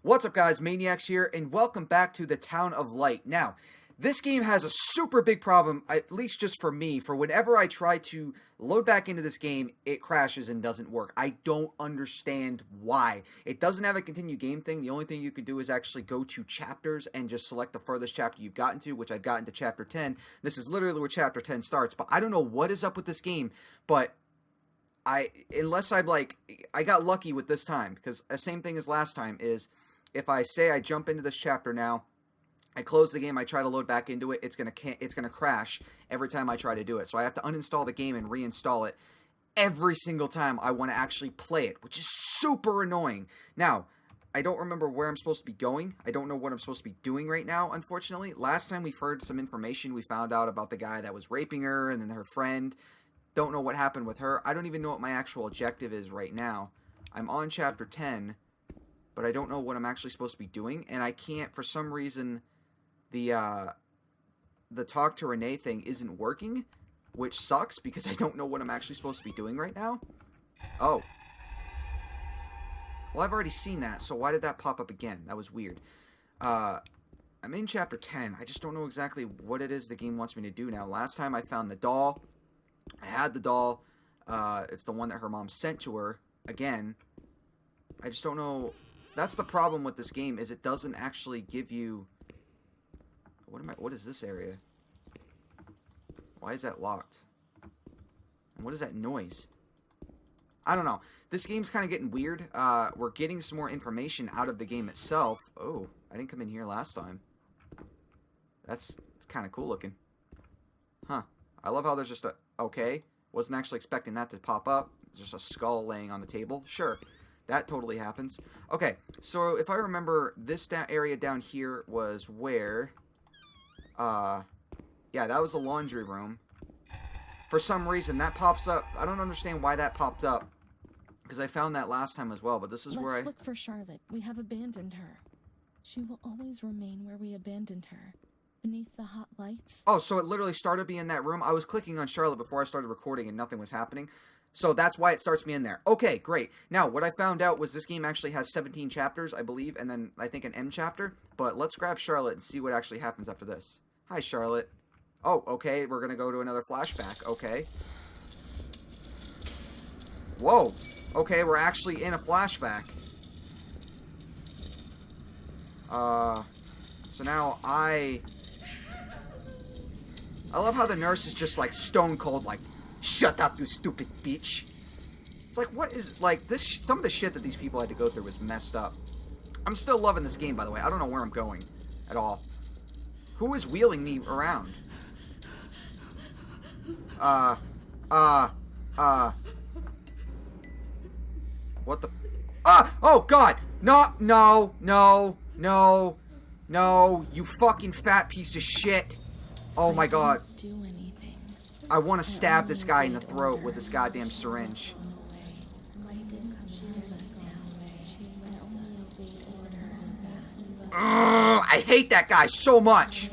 What's up, guys? Maniacs here, and welcome back to the Town of Light. Now, this game has a super big problem, at least just for me, for whenever I try to load back into this game, it crashes and doesn't work. I don't understand why. It doesn't have a continue game thing. The only thing you can do is actually go to chapters and just select the furthest chapter you've gotten to, which I've gotten to chapter 10. This is literally where chapter 10 starts, but I don't know what is up with this game, but I got lucky with this time, because the same thing as last time is, if I say I jump into this chapter now, I close the game, I try to load back into it, it's gonna crash every time I try to do it. So I have to uninstall the game and reinstall it every single time I want to actually play it, which is super annoying. Now, I don't remember where I'm supposed to be going. I don't know what I'm supposed to be doing right now, unfortunately. Last time we've heard some information. We found out about the guy that was raping her and then her friend. Don't know what happened with her. I don't even know what my actual objective is right now. I'm on chapter 10. But I don't know what I'm actually supposed to be doing, and I can't, for some reason, the talk to Renee thing isn't working, which sucks, because I don't know what I'm actually supposed to be doing right now. Oh. Well, I've already seen that, so why did that pop up again? That was weird. I'm in chapter 10. I just don't know exactly what it is the game wants me to do now. Last time I found the doll. I had the doll. It's the one that her mom sent to her. Again. I just don't know. That's the problem with this game, is it doesn't actually give you... What is this area? Why is that locked? And what is that noise? I don't know. This game's kind of getting weird. We're getting some more information out of the game itself. Oh, I didn't come in here last time. It's kind of cool looking. Huh. I love how there's just a... Okay. Wasn't actually expecting that to pop up. There's just a skull laying on the table. Sure. That totally happens. Okay, so if I remember, this area down here was where... yeah, that was a laundry room. For some reason, that pops up. I don't understand why that popped up, because I found that last time as well, but this is where Let's look for Charlotte. We have abandoned her. She will always remain where we abandoned her, beneath the hot lights. Oh, so it literally started me in that room? I was clicking on Charlotte before I started recording and nothing was happening. So that's why it starts me in there. Okay, great. Now, what I found out was this game actually has 17 chapters, I believe, and then I think an M chapter. But let's grab Charlotte and see what actually happens after this. Hi, Charlotte. Oh, okay, we're going to go to another flashback. Okay. Whoa. Okay, we're actually in a flashback. So now I love how the nurse is just like stone cold, like, shut up, you stupid bitch. It's like, what is, like, this, some of the shit that these people had to go through was messed up. I'm still loving this game, by the way. I don't know where I'm going at all. Who is wheeling me around? What the, oh, God! No, you fucking fat piece of shit. Oh my God. I want to stab this guy in the throat with this goddamn syringe. I hate that guy so much.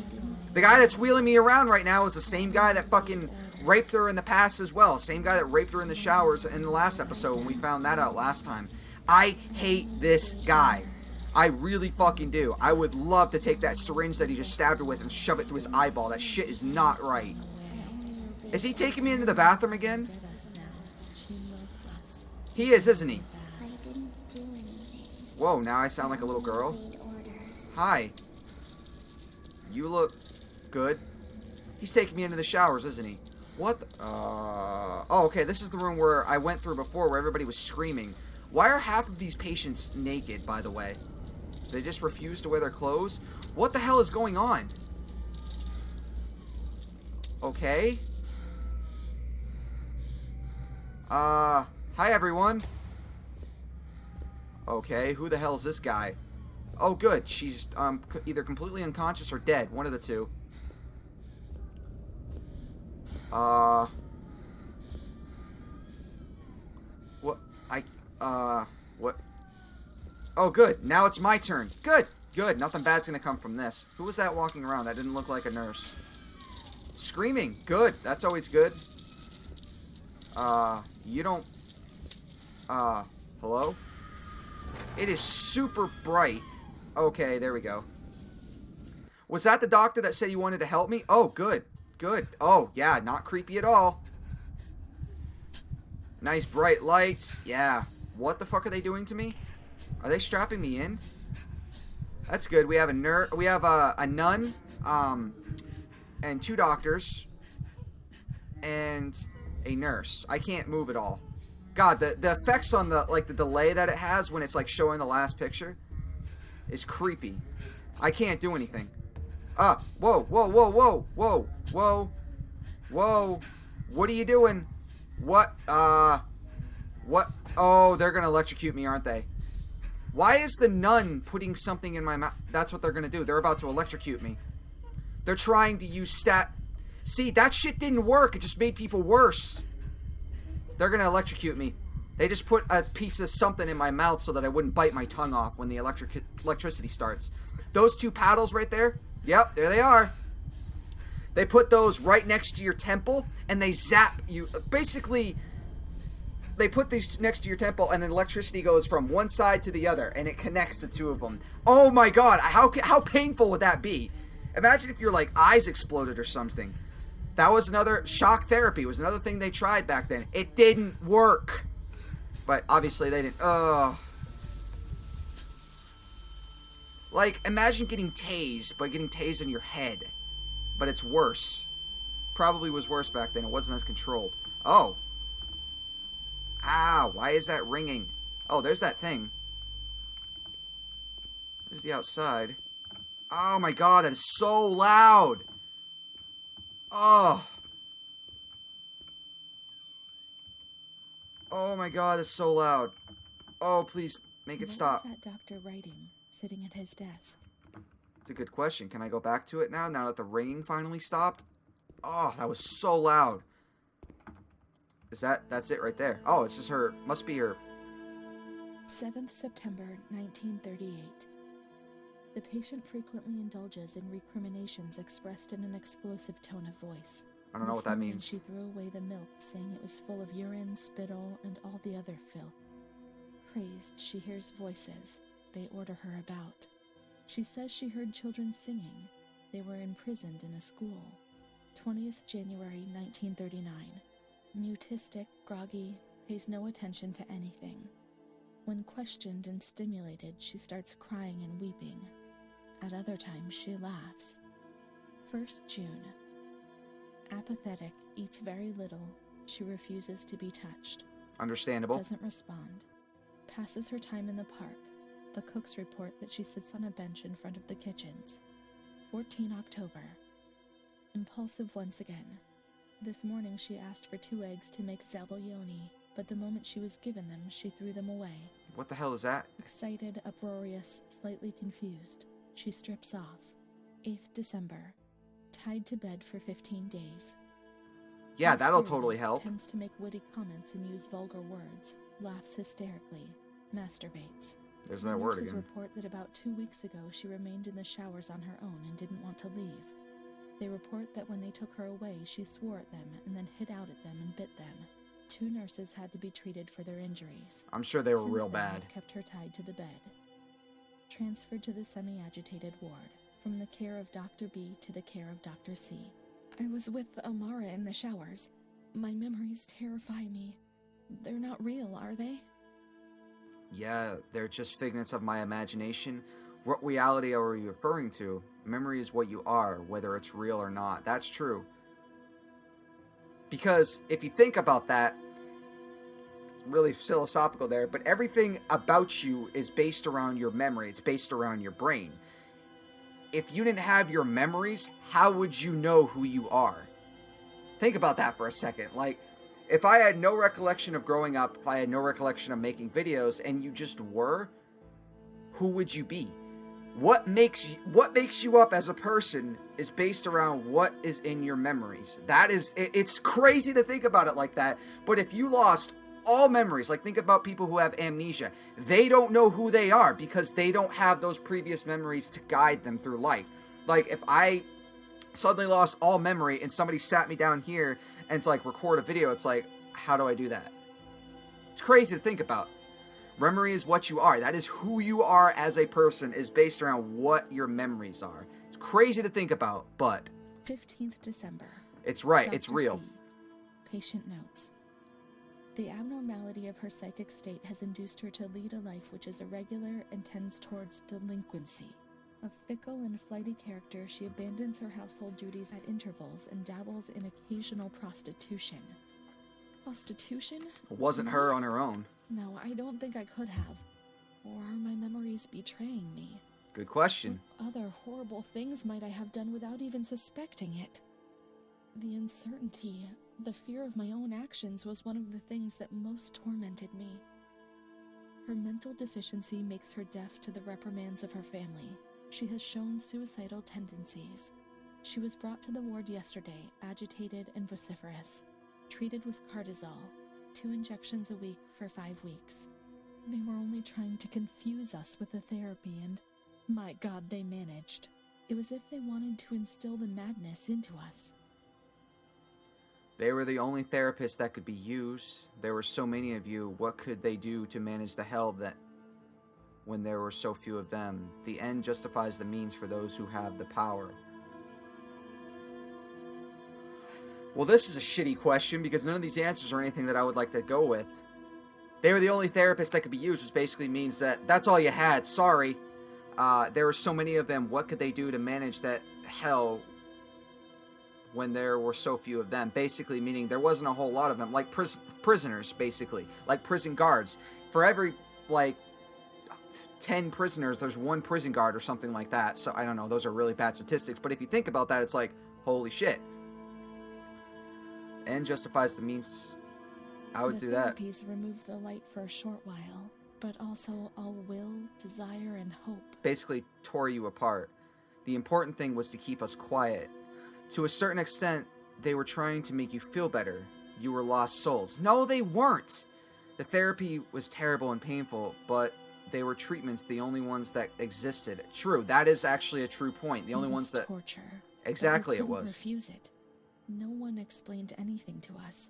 The guy that's wheeling me around right now is the same guy that fucking raped her in the past as well. Same guy that raped her in the showers in the last episode when we found that out last time. I hate this guy. I really fucking do. I would love to take that syringe that he just stabbed her with and shove it through his eyeball. That shit is not right. Is he taking me into the bathroom again? He is, isn't he? I didn't do anything. Whoa, now I sound like a little girl. Made orders. Hi. You look good. He's taking me into the showers, isn't he? What the, oh, okay, this is the room where I went through before where everybody was screaming. Why are half of these patients naked, by the way? They just refuse to wear their clothes? What the hell is going on? Okay. Hi everyone. Okay, who the hell is this guy? Oh good, she's either completely unconscious or dead, one of the two. What? What? Oh good, now it's my turn. Good, good, nothing bad's gonna come from this. Who was that walking around? That didn't look like a nurse. Screaming, good, that's always good. You don't... Hello? It is super bright. Okay, there we go. Was that the doctor that said he wanted to help me? Oh, good. Good. Oh, yeah, not creepy at all. Nice bright lights. Yeah. What the fuck are they doing to me? Are they strapping me in? That's good. We have a nun, and 2 doctors, and a nurse. I can't move at all. God, the effects on the delay that it has when it's like showing the last picture is creepy. I can't do anything. Whoa, whoa, whoa, whoa, whoa, whoa, whoa. What are you doing? What? What? Oh, they're gonna electrocute me, aren't they? Why is the nun putting something in my mouth? That's what they're gonna do. They're about to electrocute me. They're trying to use See, that shit didn't work. It just made people worse. They're gonna electrocute me. They just put a piece of something in my mouth so that I wouldn't bite my tongue off when the electricity starts. Those 2 paddles right there. Yep, there they are. They put those right next to your temple, and they zap you. Basically, they put these next to your temple, and then electricity goes from one side to the other, and it connects the 2 of them. Oh my god, how painful would that be? Imagine if your, like, eyes exploded or something. That was another shock therapy. Was another thing they tried back then. It didn't work. But obviously they didn't. Like, imagine getting tased, but getting tased in your head. But it's worse. Probably was worse back then. It wasn't as controlled. Oh. Ah, why is that ringing? Oh, there's that thing. There's the outside. Oh my god, that is so loud. Oh. Oh my god, it's so loud. Oh, please, make it stop. What was that doctor writing, sitting at his desk? It's a good question. Can I go back to it now that the ringing finally stopped? Oh, that was so loud. That's it right there. Oh, it's just her, must be her. 7th September, 1938. The patient frequently indulges in recriminations expressed in an explosive tone of voice. I don't know what that means. She threw away the milk, saying it was full of urine, spittle, and all the other filth. Crazed, she hears voices. They order her about. She says she heard children singing. They were imprisoned in a school. 20th January, 1939. Mutistic, groggy, pays no attention to anything. When questioned and stimulated, she starts crying and weeping. At other times, she laughs. 1st June. Apathetic, eats very little. She refuses to be touched. Understandable. Doesn't respond. Passes her time in the park. The cooks report that she sits on a bench in front of the kitchens. 14 October. Impulsive once again. This morning she asked for 2 eggs to make zabaione, but the moment she was given them, she threw them away. What the hell is that? Excited, uproarious, slightly confused. She strips off. 8th December. Tied to bed for 15 days. Yeah, that'll Exterior, totally help. Tends to make witty comments and use vulgar words. Laughs hysterically. Masturbates. There's that word Nurses again. report that about 2 weeks ago she remained in the showers on her own and didn't want to leave. They report that when they took her away, she swore at them and then hit out at them and bit them. 2 nurses had to be treated for their injuries. I'm sure they were Since real then, bad. they've kept her tied to the bed. Transferred to the semi-agitated ward. From the care of Dr. B to the care of Dr. C. I was with Amara in the showers. My memories terrify me. They're not real, are they? Yeah, they're just figments of my imagination. What reality are you referring to? Memory is what you are, whether it's real or not. That's true. Because if you think about that, it's really philosophical there, but everything about you is based around your memory. It's based around your brain. If you didn't have your memories, how would you know who you are? Think about that for a second. Like, if I had no recollection of growing up, if I had no recollection of making videos, and you just were, who would you be? What makes you up as a person is based around what is in your memories. It's crazy to think about it like that, but if you lost all memories, like think about people who have amnesia, they don't know who they are because they don't have those previous memories to guide them through life. Like if I suddenly lost all memory and somebody sat me down here and it's like record a video, it's like, how do I do that? It's crazy to think about. Memory is what you are. That is who you are as a person, is based around what your memories are. It's crazy to think about, but 15th December. it's right. It's Dr. real. C. Patient notes. The abnormality of her psychic state has induced her to lead a life which is irregular and tends towards delinquency. A fickle and flighty character, she abandons her household duties at intervals and dabbles in occasional prostitution. Prostitution? It wasn't her on her own. No, I don't think I could have. Or are my memories betraying me? Good question. What other horrible things might I have done without even suspecting it? The uncertainty, the fear of my own actions was one of the things that most tormented me. Her mental deficiency makes her deaf to the reprimands of her family. She has shown suicidal tendencies. She was brought to the ward yesterday, agitated and vociferous, treated with Cardizol, 2 injections a week for 5 weeks. They were only trying to confuse us with the therapy, and my God, they managed. It was as if they wanted to instill the madness into us. They were the only therapists that could be used. There were so many of you. What could they do to manage the hell that when there were so few of them? The end justifies the means for those who have the power. Well, this is a shitty question because none of these answers are anything that I would like to go with. They were the only therapists that could be used, which basically means that that's all you had. Sorry. There were so many of them. What could they do to manage that hell when there were so few of them? Basically meaning there wasn't a whole lot of them. Like prisoners, basically. Like prison guards. For every, 10 prisoners, there's 1 prison guard or something like that. So, I don't know. Those are really bad statistics. But if you think about that, it's like, holy shit. And justifies the means. I would do that. The therapies remove the light for a short while, but also all will, desire, and hope. Basically tore you apart. The important thing was to keep us quiet. To a certain extent, they were trying to make you feel better. You were lost souls. No, they weren't! The therapy was terrible and painful, but they were treatments, the only ones that existed. True, that is actually a true point. The only ones that... torture. Exactly, it But we couldn't was. refuse it. No one explained anything to us.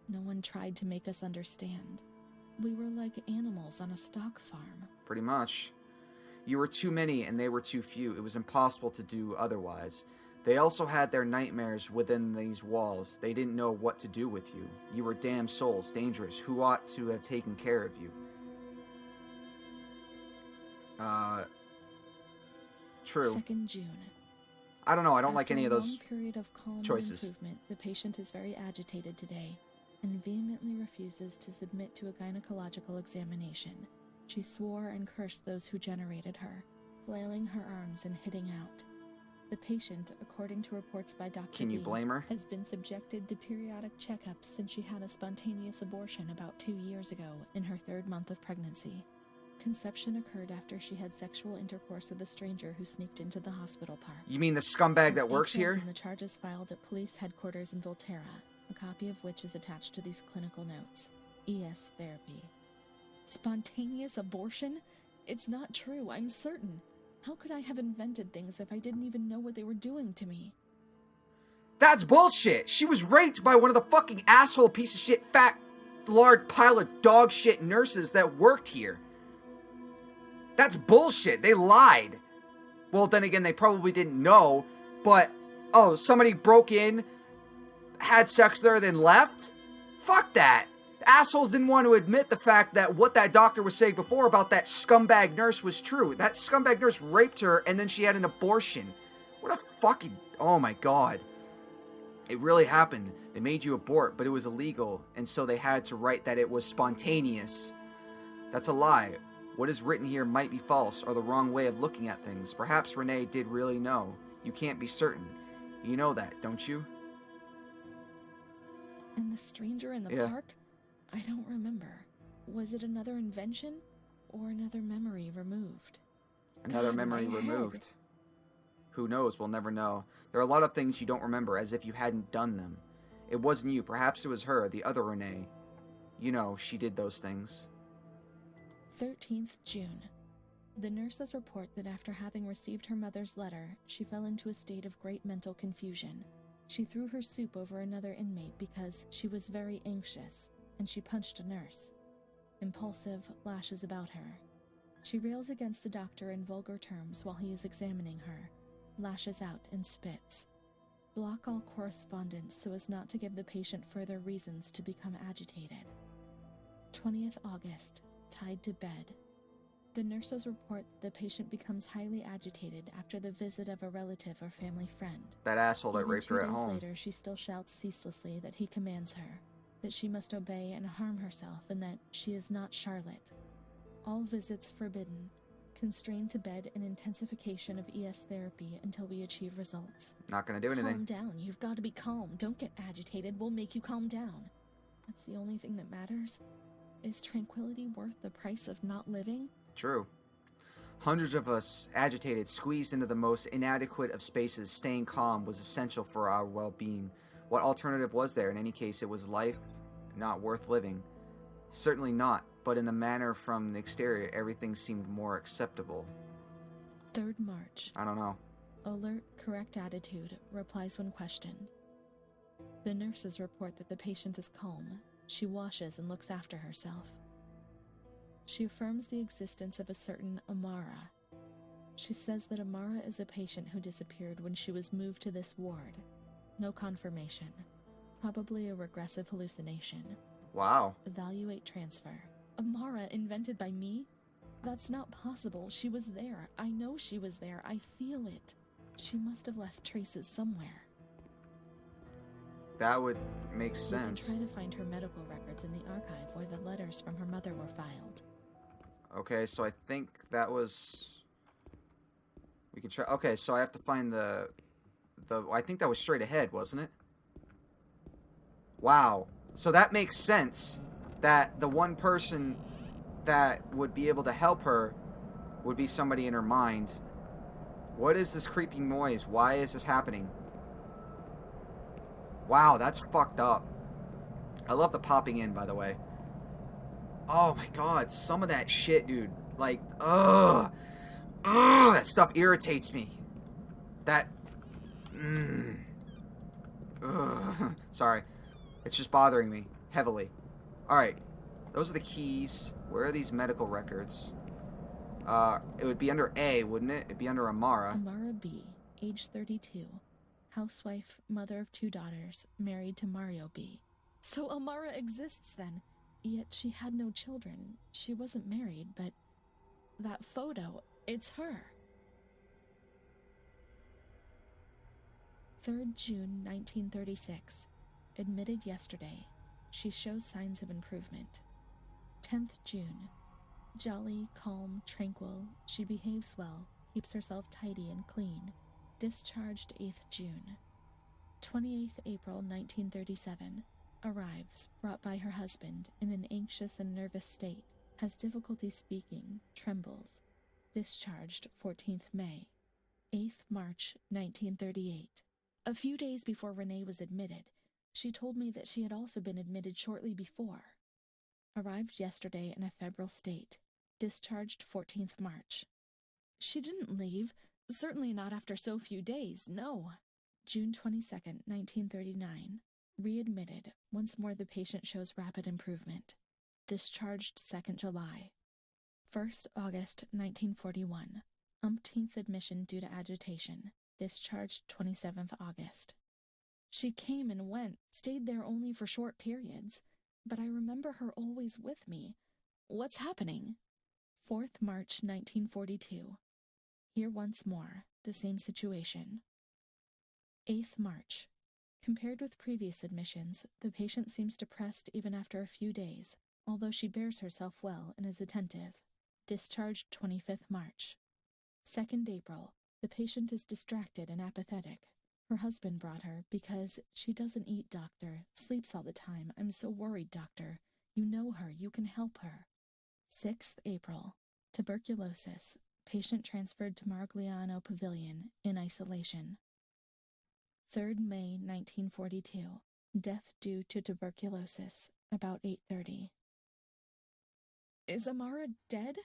No one tried to make us understand. We were like animals on a stock farm. Pretty much. You were too many and they were too few. It was impossible to do otherwise. They also had their nightmares within these walls. They didn't know what to do with you. You were damned souls, dangerous. Who ought to have taken care of you? True. 2nd June. I don't know. I don't like After any of a those long period of calm choices. And improvement, the patient is very agitated today and vehemently refuses to submit to a gynecological examination. She swore and cursed those who generated her, flailing her arms and hitting out. The patient, according to reports by Dr. Can you B, blame her? has been subjected to periodic checkups since she had a spontaneous abortion about 2 years ago in her 3rd month of pregnancy. Conception occurred after she had sexual intercourse with a stranger who sneaked into the hospital park. You mean the scumbag As that works detailed here? in the charges filed at police headquarters in Volterra, a copy of which is attached to these clinical notes. ES therapy. Spontaneous abortion? It's not true, I'm certain. How could I have invented things if I didn't even know what they were doing to me? That's bullshit. She was raped by one of the fucking asshole piece of shit fat lard pile of dog shit nurses that worked here. That's bullshit. They lied. Well, then again, they probably didn't know, but, oh, somebody broke in, had sex there, then left? Fuck that. Assholes didn't want to admit the fact that what that doctor was saying before about that scumbag nurse was true. That scumbag nurse raped her, and then she had an abortion. What a fucking... Oh my god. It really happened. They made you abort, but it was illegal, and so they had to write that it was spontaneous. That's a lie. What is written here might be false, or the wrong way of looking at things. Perhaps Renee did really know. You can't be certain. You know that, don't you? And the stranger in the Yeah. park? I don't remember. Was it another invention, or another memory removed? Another God, memory my head. removed. Who knows? We'll never know. There are a lot of things you don't remember, as if you hadn't done them. It wasn't you. Perhaps it was her, the other Renee. You know, she did those things. 13th June. The nurses report that after having received her mother's letter, she fell into a state of great mental confusion. She threw her soup over another inmate because she was very anxious, and she punched a nurse. impulsive, lashes about her. She rails against the doctor in vulgar terms while he is examining her, lashes out and spits. Block all correspondence so as not to give the patient further reasons to become agitated. 20th August, tied to bed. The nurses report that the patient becomes highly agitated after the visit of a relative or family friend. That asshole that Even raped 2 her at days home. later, she still shouts ceaselessly that he commands her, that she must obey and harm herself, and that she is not Charlotte. All visits forbidden, constrained to bed and intensification of ES therapy until we achieve results. Not gonna do Calm anything. down. You've got to be calm. Don't get agitated. We'll make you calm down. That's the only thing that matters. Is tranquility worth the price of not living? True. Hundreds of us, agitated, squeezed into the most inadequate of spaces, staying calm was essential for our well-being. What alternative was there? In any case, it was life not worth living. Certainly not, but in the manner from the exterior, everything seemed more acceptable. 3rd March. I don't know. Alert, correct attitude, replies when questioned. The nurses report that the patient is calm. She washes and looks after herself. She affirms the existence of a certain Amara. She says that Amara is a patient who disappeared when she was moved to this ward. No confirmation. Probably a regressive hallucination. Wow. Evaluate transfer. Amara invented by me? That's not possible. She was there. I know she was there. I feel it. She must have left traces somewhere. That would make sense. We can try to find her medical records in the archive where the letters from her mother were filed. Okay, so I think that was... We can try... Okay, so I have to find the... I think that was straight ahead, wasn't it? Wow. So that makes sense that the one person that would be able to help her would be somebody in her mind. What is this creepy noise? Why is this happening? Wow, that's fucked up. I love the popping in, by the way. Oh my god, some of that shit, dude. Like, ugh. Ugh, that stuff irritates me. That... Ugh. Sorry. It's just bothering me heavily. Alright. Those are the keys. Where are these medical records? It would be under A, wouldn't it? It'd be under Amara. Amara B., age 32. Housewife, mother of 2 daughters, married to Mario B. So Amara exists then. Yet she had no children. She wasn't married, but that photo, it's her. 3rd June 1936. Admitted yesterday. She shows signs of improvement. 10th June. Jolly, calm, tranquil. She behaves well, keeps herself tidy and clean. Discharged 8th June. 28th April 1937. Arrives, brought by her husband, in an anxious and nervous state. Has difficulty speaking, trembles. Discharged 14th May. 8th March 1938. A few days before Renee was admitted, she told me that she had also been admitted shortly before. Arrived yesterday in a febrile state. Discharged 14th March. She didn't leave. Certainly not after so few days, no. June 22nd, 1939. Readmitted. Once more the patient shows rapid improvement. Discharged 2nd July. 1st August, 1941. Umpteenth admission due to agitation. Discharged 27th August. She came and went, stayed there only for short periods, but I remember her always with me. What's happening? 4th March, 1942. Here once more, the same situation. 8th March. Compared with previous admissions, the patient seems depressed even after a few days, although she bears herself well and is attentive. Discharged 25th March. 2nd April. The patient is distracted and apathetic. Her husband brought her because she doesn't eat, doctor, sleeps all the time. I'm so worried, doctor. You know her, you can help her. 6th April. Tuberculosis. Patient transferred to Marigliano Pavilion in isolation. 3rd May 1942. Death due to tuberculosis, about 8:30. Is Amara dead?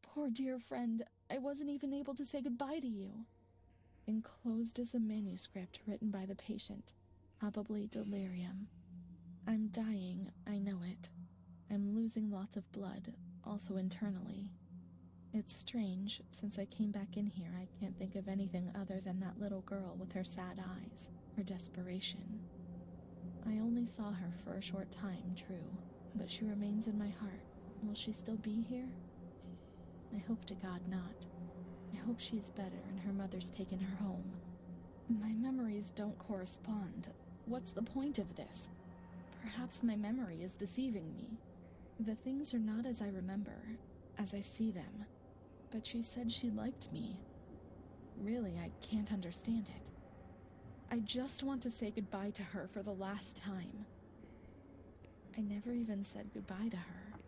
Poor dear friend, I wasn't even able to say goodbye to you. Enclosed is a manuscript written by the patient, probably delirium. I'm dying, I know it. I'm losing lots of blood, also internally. It's strange, since I came back in here, I can't think of anything other than that little girl with her sad eyes, her desperation. I only saw her for a short time, true, but she remains in my heart. Will she still be here? I hope to God not. I hope she's better and her mother's taken her home. My memories don't correspond. What's the point of this? Perhaps my memory is deceiving me. The things are not as I remember, as I see them. But she said she liked me. Really, I can't understand it. I just want to say goodbye to her for the last time. I never even said goodbye to her.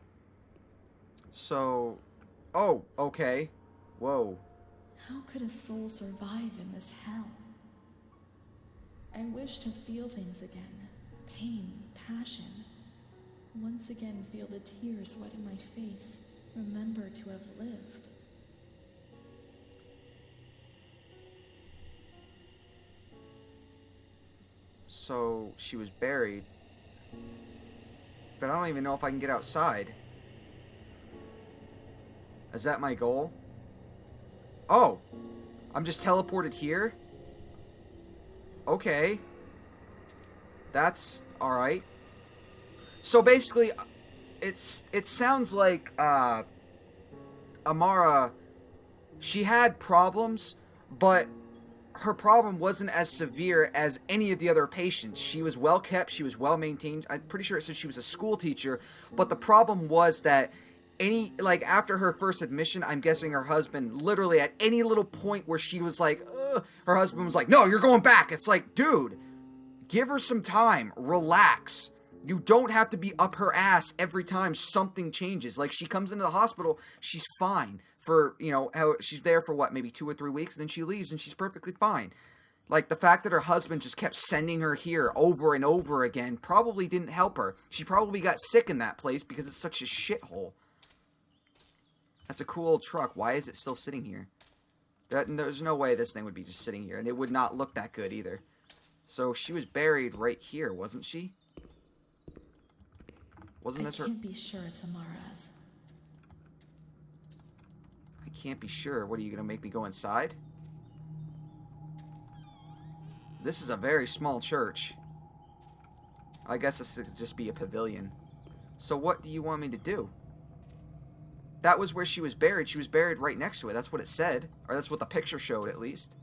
So... Oh, okay. Whoa. How could a soul survive in this hell? I wish to feel things again. Pain, passion. Once again feel the tears wet in my face. Remember to have lived. So, she was buried. But I don't even know if I can get outside. Is that my goal? Oh! I'm just teleported here? Okay. That's alright. So basically, it sounds like, Amara, she had problems, but her problem wasn't as severe as any of the other patients. She was well kept, she was well maintained. I'm pretty sure it said she was a school teacher, but the problem was that after her first admission, I'm guessing her husband, literally at any little point where she was like, ugh, her husband was like, no, you're going back. It's like, dude, give her some time, relax. You don't have to be up her ass every time something changes. Like, she comes into the hospital, she's fine for, how she's there for what, maybe 2 or 3 weeks, and then she leaves and she's perfectly fine. Like, the fact that her husband just kept sending her here over and over again probably didn't help her. She probably got sick in that place because it's such a shithole. That's a cool old truck. Why is it still sitting here? There's no way this thing would be just sitting here, and it would not look that good either. So she was buried right here, wasn't she? Wasn't this her? I can't be sure it's Amara's. I can't be sure. What, are you going to make me go inside? This is a very small church. I guess this could just be a pavilion. So what do you want me to do? That was where she was buried. She was buried right next to it. That's what it said. Or that's what the picture showed, at least.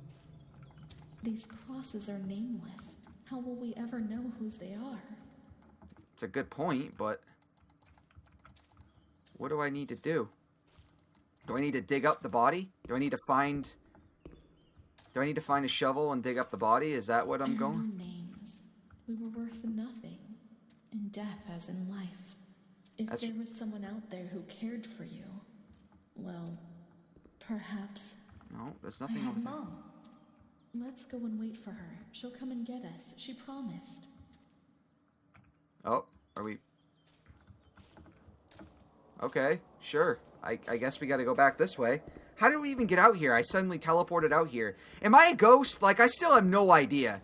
These crosses are nameless. How will we ever know whose they are? It's a good point, but... what do I need to do? Do I need to dig up the body? Do I need to find a shovel and dig up the body? Is that what I'm going? No names. We were worth nothing. In death as in life. If there was someone out there who cared for you, well, perhaps... No, there's nothing I have over there. Mom. Let's go and wait for her. She'll come and get us. She promised. Oh, are we... Okay, sure. I guess we gotta go back this way. How did we even get out here? I suddenly teleported out here. Am I a ghost? Like, I still have no idea.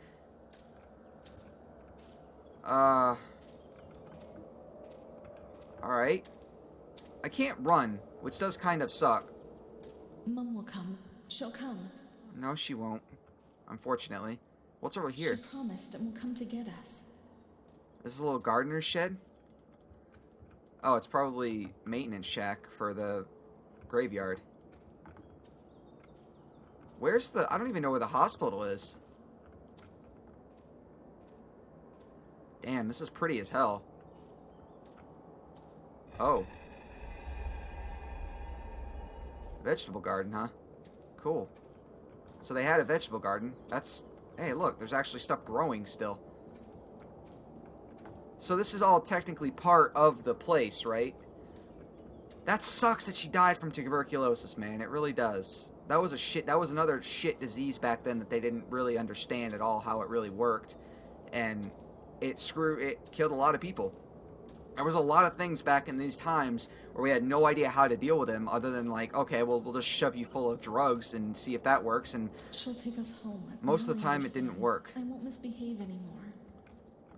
Alright. I can't run, which does kind of suck. Mom will come. She'll come. No, she won't. Unfortunately. What's over here? She promised and will come to get us. This is a little gardener's shed? Oh, it's probably maintenance shack for the graveyard. Where's the... I don't even know where the hospital is. Damn, this is pretty as hell. Oh. Vegetable garden, huh? Cool. So they had a vegetable garden. That's... Hey, look, there's actually stuff growing still. So this is all technically part of the place, right? That sucks that she died from tuberculosis, man. It really does. That was another shit disease back then that they didn't really understand at all how it really worked. And it killed a lot of people. There was a lot of things back in these times where we had no idea how to deal with them other than like, okay, well, we'll just shove you full of drugs and see if that works. And she'll take us home. most of the time it didn't work. I won't misbehave anymore.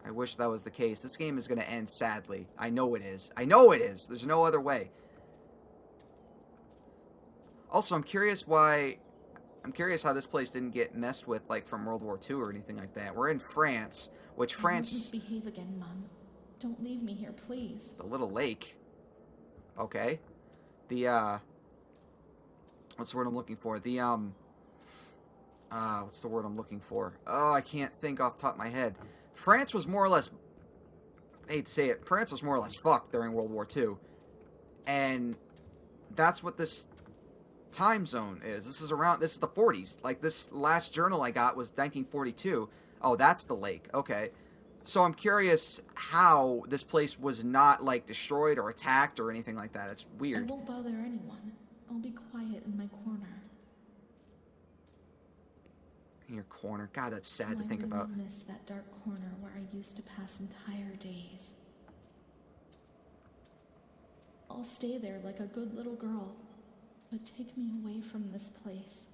I wish that was the case. This game is going to end sadly. I know it is. I know it is. There's no other way. Also, I'm curious how this place didn't get messed with, like, from World War II or anything like that. We're in France, which I France... won't misbehave again, Mom. Don't leave me here, please. The little lake. Okay. The, what's the word I'm looking for? The, what's the word I'm looking for? Oh, I can't think off the top of my head. France was more or less... I hate to say it. France was more or less fucked during World War II. And that's what this time zone is. This is the 40s. Like, this last journal I got was 1942. Oh, that's the lake. Okay. So I'm curious how this place was not, like, destroyed or attacked or anything like that. It's I weird. won't bother anyone. I'll be quiet in my corner. In your corner. God, that's sad to I think really about. miss that dark corner where I used to pass entire days. I'll stay there like a good little girl, but take me away from this place.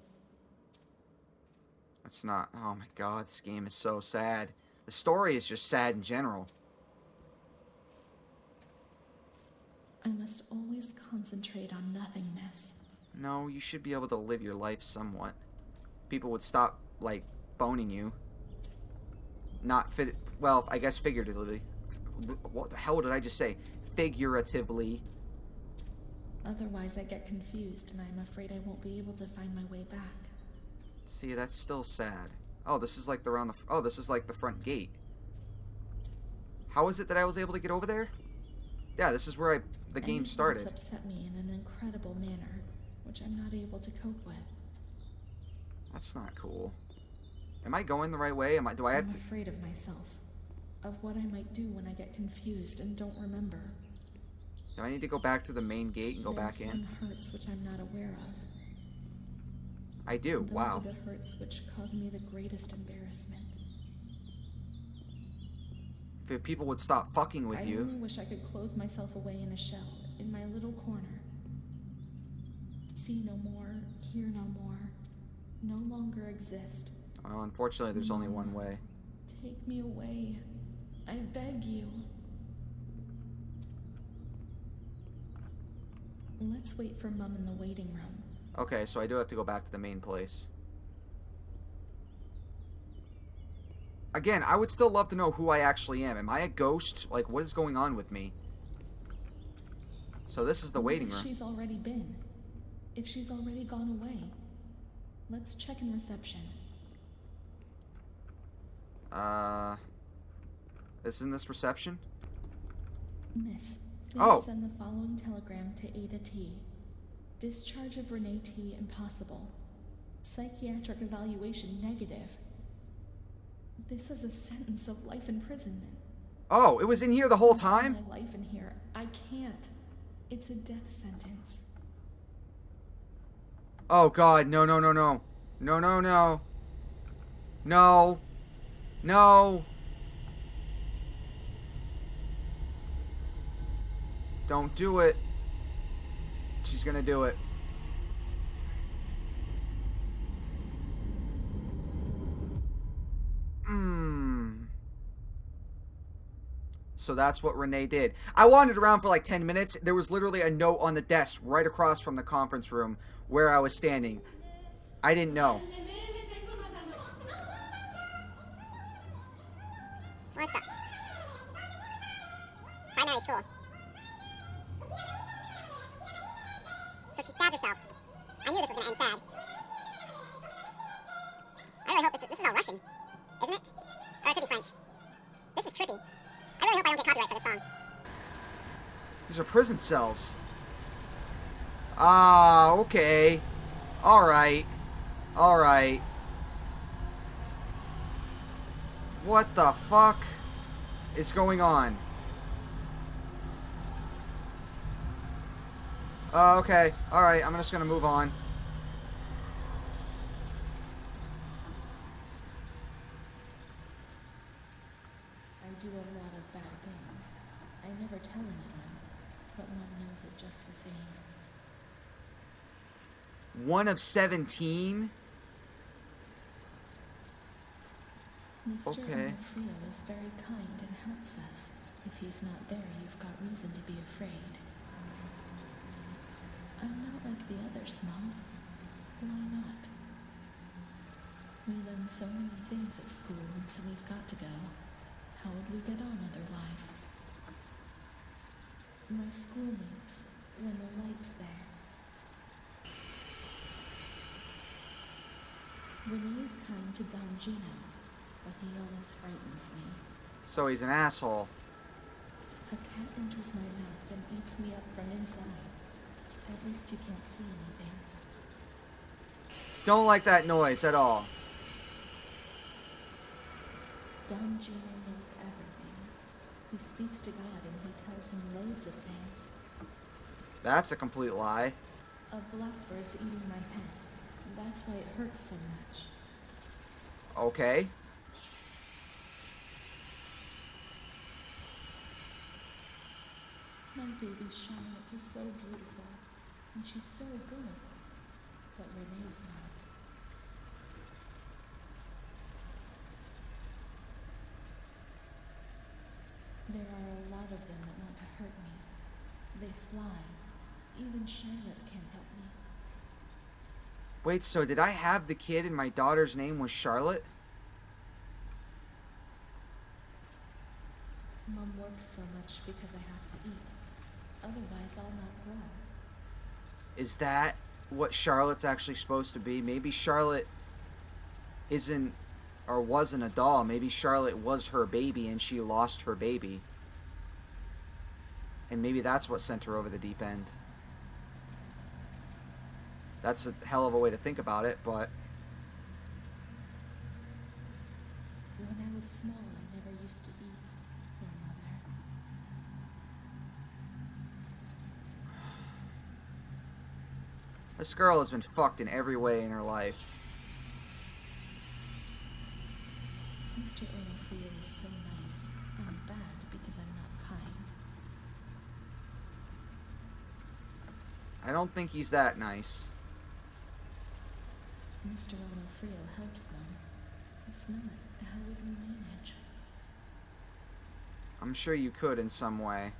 That's not... Oh my god, this game is so sad. The story is just sad in general. I must always concentrate on nothingness. No, you should be able to live your life somewhat. People would stop, like, boning you. Not well, I guess figuratively. What the hell did I just say? Figuratively. Otherwise, I get confused and I'm afraid I won't be able to find my way back. See, that's still sad. Oh, this is like this is like the front gate. How is it that I was able to get over there? Yeah, this is where the game started. It's upset me in an incredible manner, which I'm not able to cope with. That's not cool. Am I going the right way? I'm afraid of myself. Of what I might do when I get confused and don't remember. Do I need to go back to the main gate and go back in? Some hurts which I'm not aware of. I do. Those Wow. are the hurts which cause me the greatest embarrassment. If people would stop fucking with I you. only wish I could close myself away in a shell, in my little corner. See no more, hear no more, no longer exist. Well, unfortunately, there's only one way. Take me away. I beg you. Let's wait for Mum in the waiting room. Okay, so I do have to go back to the main place. Again, I would still love to know who I actually am. Am I a ghost? Like, what is going on with me? So this is the waiting room. If she's already been. If she's already gone away. Let's check in reception. Isn't this reception? Miss, please Oh. send the following telegram to Ada T. Discharge of Renee T. impossible. Psychiatric evaluation negative. This is a sentence of life imprisonment. Oh, it was in here the whole I time? want my life in here. I can't. It's a death sentence. Oh god, no, no, no, no. No, no, no. No. No. Don't do it. She's gonna do it. So that's what Renee did. I wandered around for like 10 minutes. There was literally a note on the desk right across from the conference room where I was standing. I didn't know. What the? Primary school. So she stabbed herself. I knew this was going to end sad. I really hope this is all Russian, isn't it? Or it could be French. This is trippy. I really hope I don't get copyright for this song. These are prison cells. Ah, okay. Alright. Alright. What the fuck is going on? Okay. Alright, I'm just gonna move on. I do a lot of bad things. I never tell anyone, but Mom knows it just the same. 1 of 17? Mr. Okay. Onofrio is very kind and helps us. If he's not there, you've got reason to be afraid. I'm not like the others, Mom. Why not? We learn so many things at school, and so we've got to go. How would we get on otherwise? My schoolmates, when the light's there. Renee's kind to Don Gino, but he always frightens me. So he's an asshole. A cat enters my mouth and eats me up from inside. At least you can't see anything. Don't like that noise at all. Don Gino knows everything. He speaks to God and he tells him loads of things. That's a complete lie. A blackbird's eating my head. That's why it hurts so much. Okay. My baby Charlotte is so beautiful, and she's so good. But Renee's not. There are a lot of them that want to hurt me. They fly. Even Charlotte can't help me. Wait, so did I have the kid and my daughter's name was Charlotte? Mom works so much because I have to eat. Otherwise, I'll not grow. Is that what Charlotte's actually supposed to be? Maybe Charlotte isn't or wasn't a doll. Maybe Charlotte was her baby and she lost her baby. And maybe that's what sent her over the deep end. That's a hell of a way to think about it, but... When I was small, I never used to eat. Your mother. This girl has been fucked in every way in her life. Mr. Onofrio is so nice. I'm bad because I'm not kind. I don't think he's that nice. Mr. Onofrio helps Mom. If not, how would we manage? I'm sure you could in some way.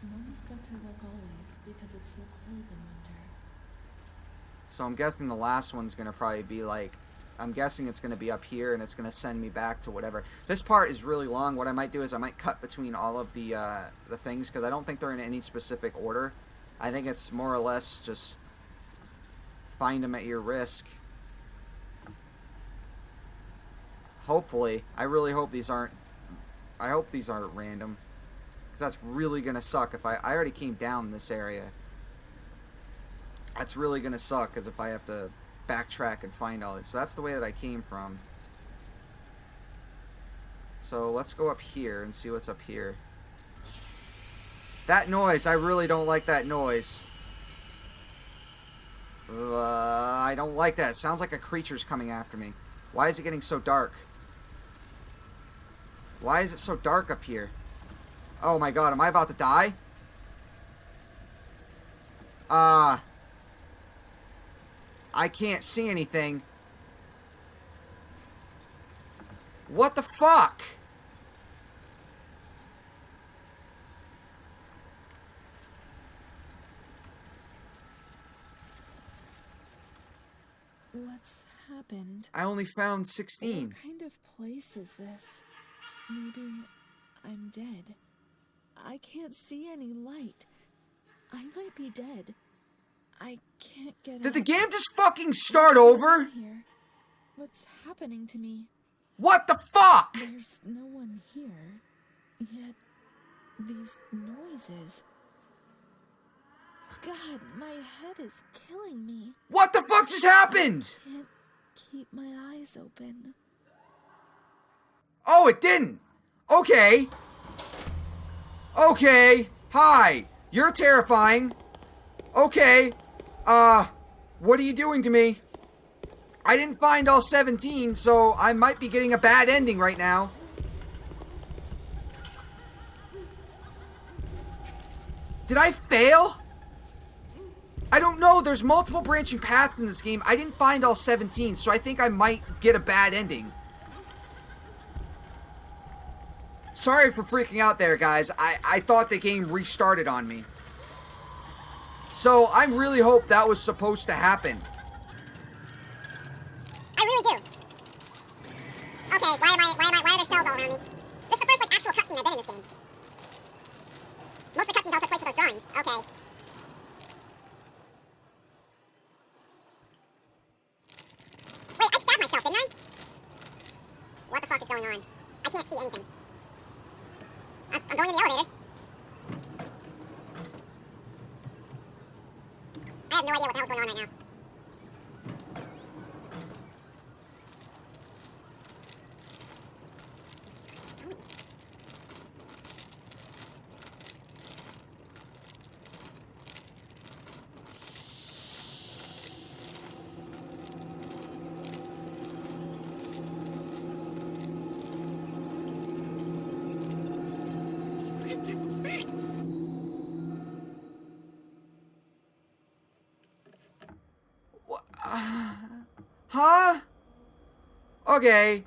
Mom's got to work always because it's so cold in winter. So I'm guessing the last one's going to probably be like... I'm guessing it's going to be up here and it's going to send me back to whatever. This part is really long. What I might do is I might cut between all of the things because I don't think they're in any specific order. I think it's more or less just find them at your risk. Hopefully. I really hope these aren't... I hope these aren't random. Because that's really going to suck if I already came down this area. That's really going to suck because if I have to backtrack and find all this. So that's the way that I came from. So let's go up here and see what's up here. That noise, I really don't like that noise. I don't like that. It sounds like a creature's coming after me. Why is it getting so dark? Why is it so dark up here? Oh my god, am I about to die? I can't see anything. What the fuck? What's happened? I only found 16. What kind of place is this? Maybe I'm dead. I can't see any light. I might be dead. I can't get Did the up. game just fucking start over? Here. What's happening to me? What the fuck? There's no one here. Yet, these noises. God, my head is killing me. What the fuck just happened? Can't keep my eyes open. Oh, it didn't. Okay. Okay. Hi. You're terrifying. Okay. What are you doing to me? I didn't find all 17, so I might be getting a bad ending right now. Did I fail? I don't know know there's multiple branching paths in this game. I didn't find all 17, so I think I might get a bad ending. Sorry for freaking out there, guys. I thought the game restarted on me. So I really hope that was supposed to happen. I really do. Okay, why are there cells all around me? This is the first, like, actual cutscene I've been in this game. Most of the cutscenes all took place with those drawings. Okay. Wait, I stabbed myself, didn't I? What the fuck is going on? I can't see anything. I'm going in the elevator. I have no idea what the hell's going on right now. Huh? Okay.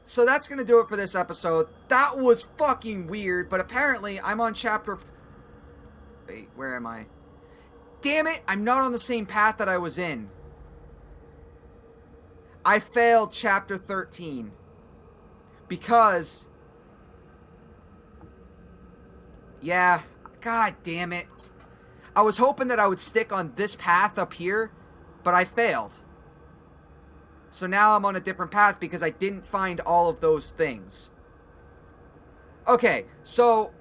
So that's gonna do it for this episode. That was fucking weird, but apparently I'm on chapter... Wait, where am I? Damn it, I'm not on the same path that I was in. I failed chapter 13. Because... Yeah, god damn it. I was hoping that I would stick on this path up here, but I failed. So now I'm on a different path because I didn't find all of those things. Okay, so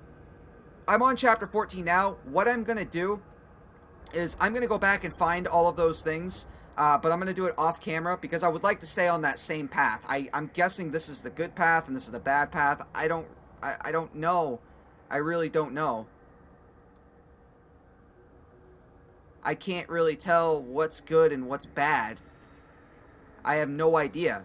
I'm on chapter 14 now. What I'm going to do is I'm going to go back and find all of those things, but I'm going to do it off camera because I would like to stay on that same path. I'm guessing this is the good path and this is the bad path. I don't know. I really don't know. I can't really tell what's good and what's bad. I have no idea.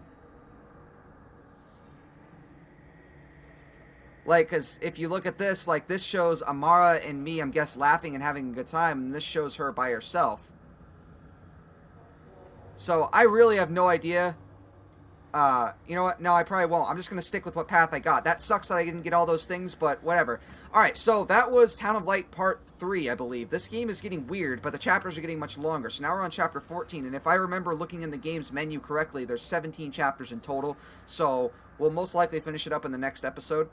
Like, because if you look at this, like, this shows Amara and me, I'm guess, laughing and having a good time, and this shows her by herself. So, I really have no idea. You know what? No, I probably won't. I'm just going to stick with what path I got. That sucks that I didn't get all those things, but whatever. Alright, so that was Town of Light Part 3, I believe. This game is getting weird, but the chapters are getting much longer. So now we're on Chapter 14, and if I remember looking in the game's menu correctly, there's 17 chapters in total. So we'll most likely finish it up in the next episode.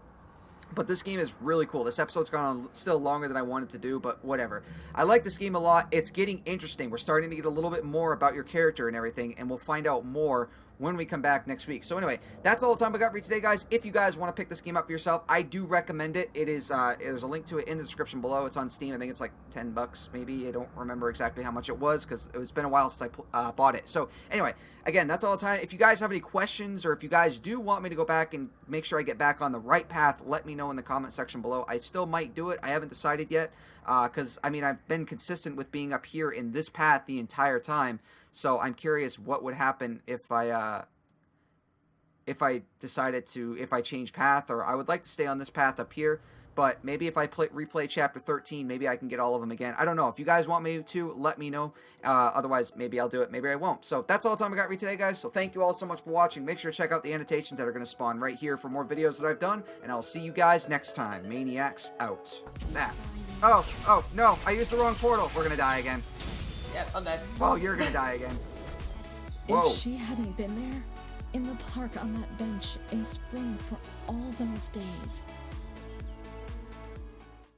But this game is really cool. This episode's gone on still longer than I wanted to do, but whatever. I like this game a lot. It's getting interesting. We're starting to get a little bit more about your character and everything, and we'll find out more when we come back next week. So anyway, that's all the time I got for you today, guys. If you guys want to pick this game up for yourself, I do recommend it. It is, there's a link to it in the description below. It's on Steam. I think it's like $10 maybe. I don't remember exactly how much it was because it's been a while since I bought it. So anyway, again, that's all the time. If you guys have any questions or if you guys do want me to go back and make sure I get back on the right path, let me know in the comment section below. I still might do it. I haven't decided yet because, I mean, I've been consistent with being up here in this path the entire time. So I'm curious what would happen if I decided to, if I change path, or I would like to stay on this path up here, but maybe if I replay chapter 13, maybe I can get all of them again. I don't know. If you guys want me to, let me know. Otherwise, maybe I'll do it, maybe I won't. So that's all the time I got for you today, guys. So thank you all so much for watching. Make sure to check out the annotations that are going to spawn right here for more videos that I've done, and I'll see you guys next time. Maniacs out. That. Oh, no, I used the wrong portal. We're going to die again. Yep, I'm dead. Well, you're going to die again. Whoa. If she hadn't been there, in the park on that bench in spring for all those days,